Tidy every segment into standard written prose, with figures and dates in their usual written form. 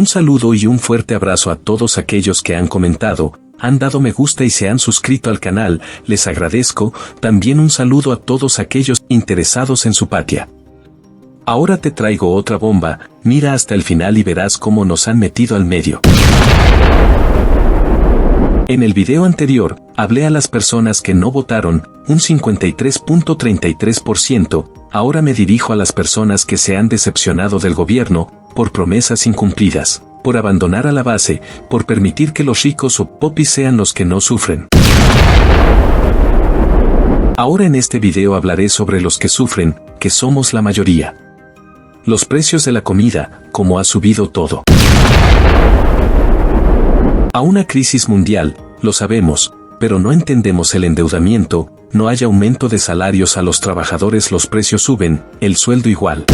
Un saludo y un fuerte abrazo a todos aquellos que han comentado, han dado me gusta y se han suscrito al canal, les agradezco. También un saludo a todos aquellos interesados en su patria. Ahora te traigo otra bomba, mira hasta el final y verás cómo nos han metido al medio. En el video anterior, hablé a las personas que no votaron, un 53.33%, ahora me dirijo a las personas que se han decepcionado del gobierno, por promesas incumplidas, por abandonar a la base, por permitir que los ricos o popis sean los que no sufren. Ahora en este video hablaré sobre los que sufren, que somos la mayoría. Los precios de la comida, cómo ha subido todo. A una crisis mundial, lo sabemos, pero no entendemos el endeudamiento, no hay aumento de salarios a los trabajadores, los precios suben, el sueldo igual.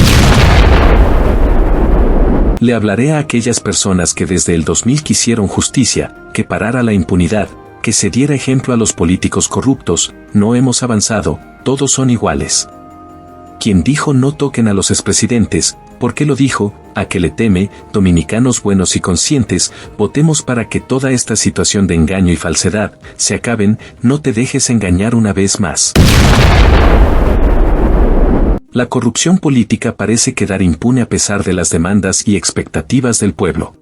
Le hablaré a aquellas personas que desde el 2000 quisieron justicia, que parara la impunidad, que se diera ejemplo a los políticos corruptos, no hemos avanzado, todos son iguales. Quien dijo no toquen a los expresidentes, ¿por qué lo dijo? ¿A qué le teme? Dominicanos buenos y conscientes, votemos para que toda esta situación de engaño y falsedad se acaben, no te dejes engañar una vez más. La corrupción política parece quedar impune a pesar de las demandas y expectativas del pueblo.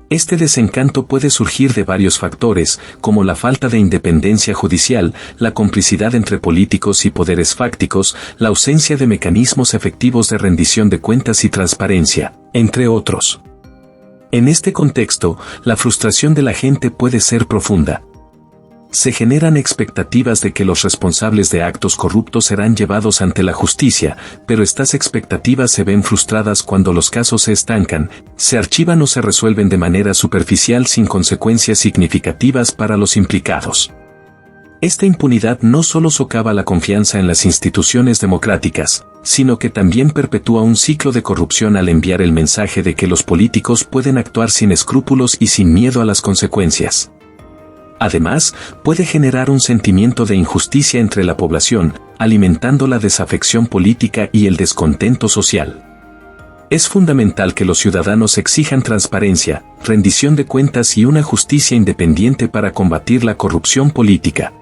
Este desencanto puede surgir de varios factores, como la falta de independencia judicial, la complicidad entre políticos y poderes fácticos, la ausencia de mecanismos efectivos de rendición de cuentas y transparencia, entre otros. En este contexto, la frustración de la gente puede ser profunda. Se generan expectativas de que los responsables de actos corruptos serán llevados ante la justicia, pero estas expectativas se ven frustradas cuando los casos se estancan, se archivan o se resuelven de manera superficial sin consecuencias significativas para los implicados. Esta impunidad no solo socava la confianza en las instituciones democráticas, sino que también perpetúa un ciclo de corrupción al enviar el mensaje de que los políticos pueden actuar sin escrúpulos y sin miedo a las consecuencias. Además, puede generar un sentimiento de injusticia entre la población, alimentando la desafección política y el descontento social. Es fundamental que los ciudadanos exijan transparencia, rendición de cuentas y una justicia independiente para combatir la corrupción política.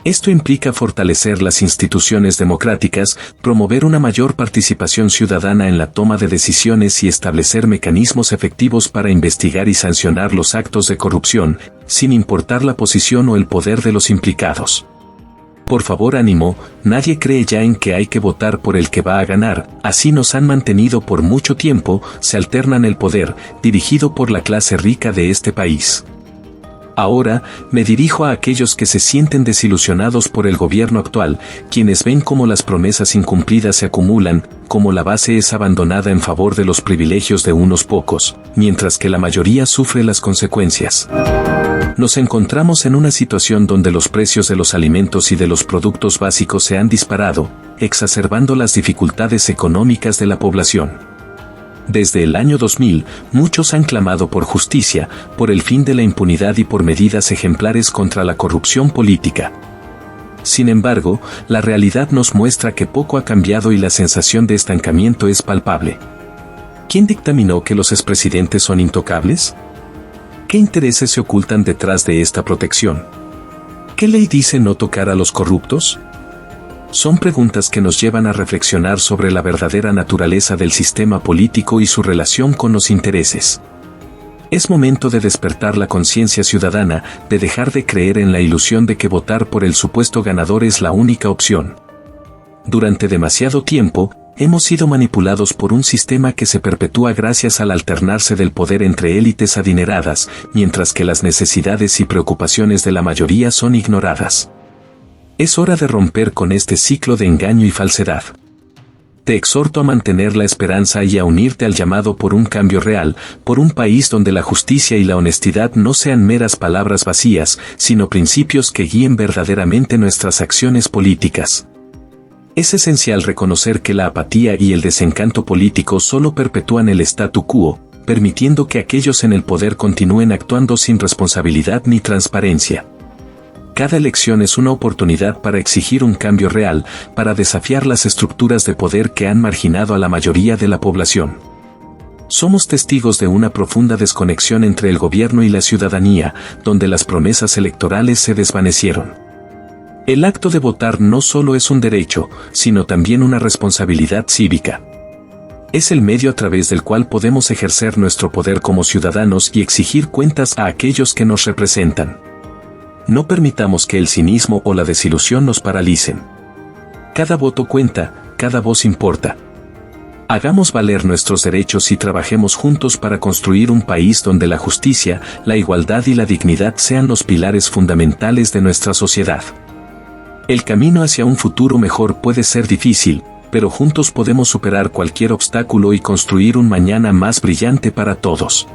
Esto implica fortalecer las instituciones democráticas, promover una mayor participación ciudadana en la toma de decisiones y establecer mecanismos efectivos para investigar y sancionar los actos de corrupción, sin importar la posición o el poder de los implicados. Por favor, ánimo, nadie cree ya en que hay que votar por el que va a ganar, así nos han mantenido por mucho tiempo, se alternan el poder, dirigido por la clase rica de este país. Ahora, me dirijo a aquellos que se sienten desilusionados por el gobierno actual, quienes ven cómo las promesas incumplidas se acumulan, cómo la base es abandonada en favor de los privilegios de unos pocos, mientras que la mayoría sufre las consecuencias. Nos encontramos en una situación donde los precios de los alimentos y de los productos básicos se han disparado, exacerbando las dificultades económicas de la población. Desde el año 2000, muchos han clamado por justicia, por el fin de la impunidad y por medidas ejemplares contra la corrupción política. Sin embargo, la realidad nos muestra que poco ha cambiado y la sensación de estancamiento es palpable. ¿Quién dictaminó que los expresidentes son intocables? ¿Qué intereses se ocultan detrás de esta protección? ¿Qué ley dice no tocar a los corruptos? Son preguntas que nos llevan a reflexionar sobre la verdadera naturaleza del sistema político y su relación con los intereses. Es momento de despertar la conciencia ciudadana, de dejar de creer en la ilusión de que votar por el supuesto ganador es la única opción. Durante demasiado tiempo, hemos sido manipulados por un sistema que se perpetúa gracias al alternarse del poder entre élites adineradas, mientras que las necesidades y preocupaciones de la mayoría son ignoradas. Es hora de romper con este ciclo de engaño y falsedad. Te exhorto a mantener la esperanza y a unirte al llamado por un cambio real, por un país donde la justicia y la honestidad no sean meras palabras vacías, sino principios que guíen verdaderamente nuestras acciones políticas. Es esencial reconocer que la apatía y el desencanto político solo perpetúan el statu quo, permitiendo que aquellos en el poder continúen actuando sin responsabilidad ni transparencia. Cada elección es una oportunidad para exigir un cambio real, para desafiar las estructuras de poder que han marginado a la mayoría de la población. Somos testigos de una profunda desconexión entre el gobierno y la ciudadanía, donde las promesas electorales se desvanecieron. El acto de votar no solo es un derecho, sino también una responsabilidad cívica. Es el medio a través del cual podemos ejercer nuestro poder como ciudadanos y exigir cuentas a aquellos que nos representan. No permitamos que el cinismo o la desilusión nos paralicen. Cada voto cuenta, cada voz importa. Hagamos valer nuestros derechos y trabajemos juntos para construir un país donde la justicia, la igualdad y la dignidad sean los pilares fundamentales de nuestra sociedad. El camino hacia un futuro mejor puede ser difícil, pero juntos podemos superar cualquier obstáculo y construir un mañana más brillante para todos.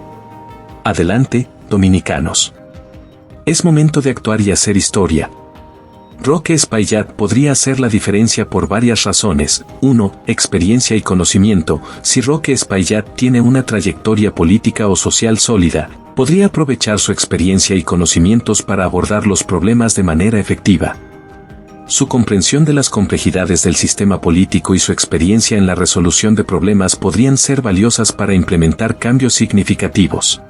Adelante, dominicanos. Es momento de actuar y hacer historia. Roque Espaillat podría hacer la diferencia por varias razones. 1. Experiencia y conocimiento. Si Roque Espaillat tiene una trayectoria política o social sólida, podría aprovechar su experiencia y conocimientos para abordar los problemas de manera efectiva. Su comprensión de las complejidades del sistema político y su experiencia en la resolución de problemas podrían ser valiosas para implementar cambios significativos.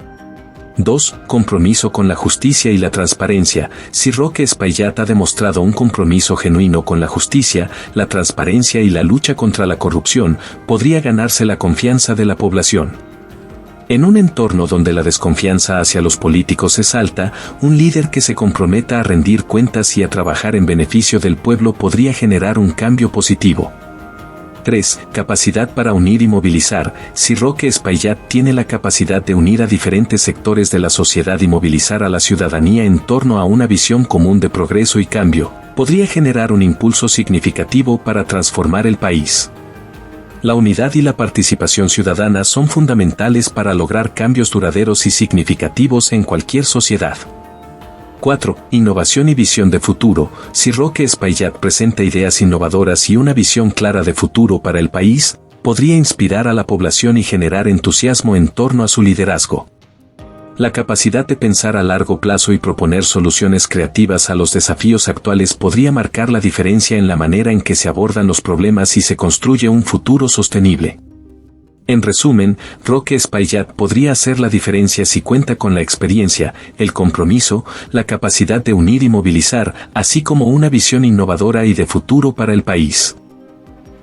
2. Compromiso con la justicia y la transparencia. Si Roque Espaillat ha demostrado un compromiso genuino con la justicia, la transparencia y la lucha contra la corrupción, podría ganarse la confianza de la población. En un entorno donde la desconfianza hacia los políticos es alta, un líder que se comprometa a rendir cuentas y a trabajar en beneficio del pueblo podría generar un cambio positivo. 3. Capacidad para unir y movilizar. Si Roque Espaillat tiene la capacidad de unir a diferentes sectores de la sociedad y movilizar a la ciudadanía en torno a una visión común de progreso y cambio, podría generar un impulso significativo para transformar el país. La unidad y la participación ciudadana son fundamentales para lograr cambios duraderos y significativos en cualquier sociedad. 4. Innovación y visión de futuro. Si Roque Espaillat presenta ideas innovadoras y una visión clara de futuro para el país, podría inspirar a la población y generar entusiasmo en torno a su liderazgo. La capacidad de pensar a largo plazo y proponer soluciones creativas a los desafíos actuales podría marcar la diferencia en la manera en que se abordan los problemas y se construye un futuro sostenible. En resumen, Roque Espaillat podría hacer la diferencia si cuenta con la experiencia, el compromiso, la capacidad de unir y movilizar, así como una visión innovadora y de futuro para el país.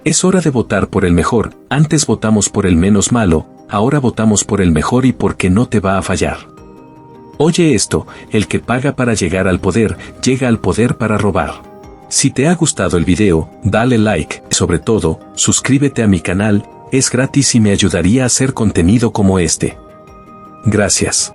Es hora de votar por el mejor. Antes votamos por el menos malo, ahora votamos por el mejor y porque no te va a fallar. Oye esto, el que paga para llegar al poder, llega al poder para robar. Si te ha gustado el video, dale like, sobre todo, suscríbete a mi canal. Es gratis y me ayudaría a hacer contenido como este. Gracias.